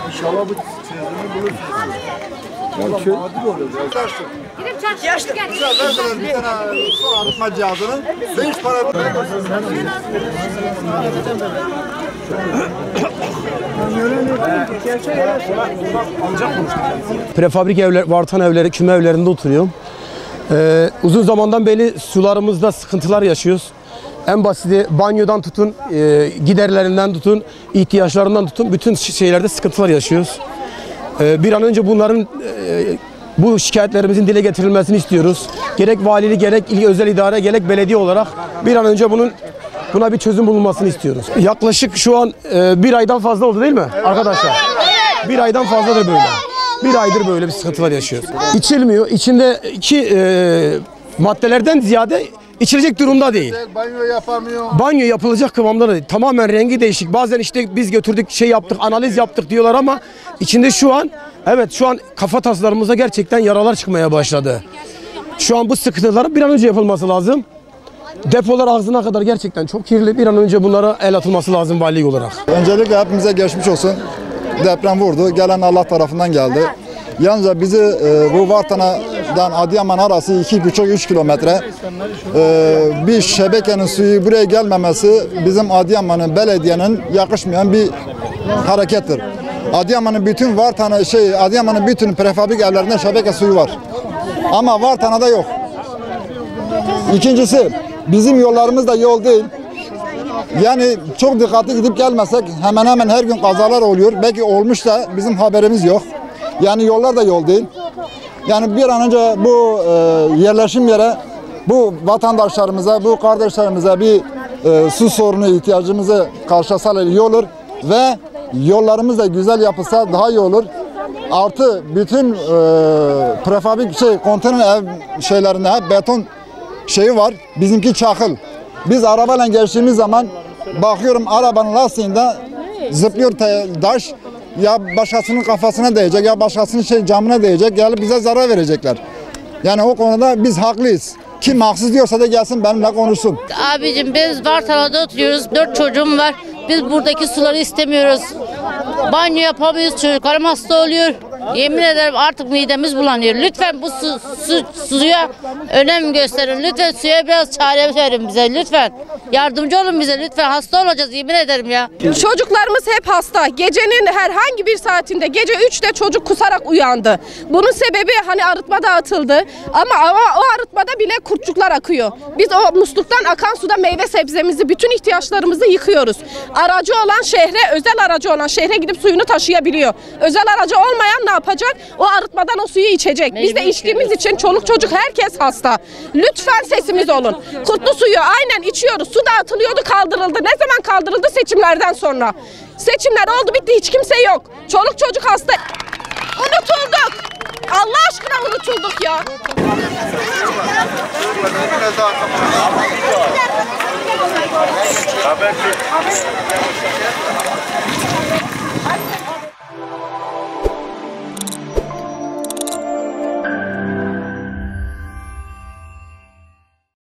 İnşallah bu çözümü bulursunuz. Valla adil oluyor. Gidip çarşıya gel. Verdiler bir tane su arıtma cihazını. Ben hiç para Prefabrik evler, vartan evleri, küme evlerinde oturuyorum. Uzun zamandan beri sularımızda sıkıntılar yaşıyoruz. En basiti banyodan tutun, giderlerinden tutun, ihtiyaçlarından tutun, bütün şeylerde sıkıntılar yaşıyoruz. Bir an önce bunların bu şikayetlerimizin dile getirilmesini istiyoruz. Gerek valilik, gerek özel idare, gerek belediye olarak bir an önce buna bir çözüm bulunmasını istiyoruz. Yaklaşık şu an bir aydan fazla oldu değil mi arkadaşlar? Bir aydan fazladır böyle. Bir aydır böyle bir sıkıntılar yaşıyoruz. İçilmiyor. İçindeki maddelerden ziyade içilecek durumda değil. banyo yapamıyor. Banyo yapılacak kıvamda değil. Tamamen rengi değişik. Bazen işte biz götürdük, şey yaptık, analiz yaptık diyorlar ama içinde şu an kafa taslarımıza gerçekten yaralar çıkmaya başladı. Şu an bu sıkıntıların bir an önce yapılması lazım. Depolar ağzına kadar gerçekten çok kirli. Bir an önce bunlara el atılması lazım valilik olarak. Öncelikle hepimize geçmiş olsun. Deprem vurdu. Gelen Allah tarafından geldi. Yalnızca bizi bu Vartana'dan Adıyaman arası 2,5-3 kilometre. Bir şebekenin suyu buraya gelmemesi bizim Adıyaman'ın belediyenin yakışmayan bir harekettir. Adıyaman'ın bütün Adıyaman'ın bütün prefabrik evlerinde şebeke suyu var. Ama Vartana'da yok. İkincisi, bizim yollarımız da yol değil. Yani çok dikkatli gidip gelmesek hemen hemen her gün kazalar oluyor. Belki olmuş da bizim haberimiz yok. Yani yollar da yol değil. Yani bir an önce bu yerleşim yere bu vatandaşlarımıza, bu kardeşlerimize bir su sorunu ihtiyacımızı karşılasalar iyi olur. Ve yollarımız da güzel yapılsa daha iyi olur. Artı bütün prefabrik konteyner ev şeylerinde hep beton şeyi var. Bizimki çakıl. Biz arabayla geçtiğimiz zaman bakıyorum arabanın lastiğinde zıplıyor taş. Ya başkasının kafasına değecek ya başkasının camına değecek. Gelip bize zarar verecekler. Yani o konuda biz haklıyız. Kim haksız diyorsa da gelsin benimle konuşsun. Abicim biz Vartana'da oturuyoruz. 4 çocuğum var. Biz buradaki suları istemiyoruz. Banyo yapamıyoruz. Çocuklarım hasta oluyor. Yemin ederim artık midemiz bulanıyor. Lütfen bu suya önem gösterin. Lütfen suya biraz çare verin bize. Lütfen. Yardımcı olun bize. Lütfen. Hasta olacağız. Yemin ederim ya. Çocuklarımız hep hasta. Gecenin herhangi bir saatinde gece 3'te çocuk kusarak uyandı. Bunun sebebi hani arıtma dağıtıldı. Ama o arıtmada bile kurtçuklar akıyor. Biz o musluktan akan suda meyve sebzemizi, bütün ihtiyaçlarımızı yıkıyoruz. Aracı olan şehre, özel aracı olan şehre gidip suyunu taşıyabiliyor. Özel aracı olmayan ne yapacak? O arıtmadan o suyu içecek. Biz de içtiğimiz için çoluk çocuk herkes hasta. Lütfen sesimiz olun. Kutlu suyu aynen içiyoruz. Su dağıtılıyordu, kaldırıldı. Ne zaman kaldırıldı? Seçimlerden sonra. Seçimler oldu bitti, hiç kimse yok. Çoluk çocuk hasta. Unutulduk. Allah aşkına unutulduk ya. Haber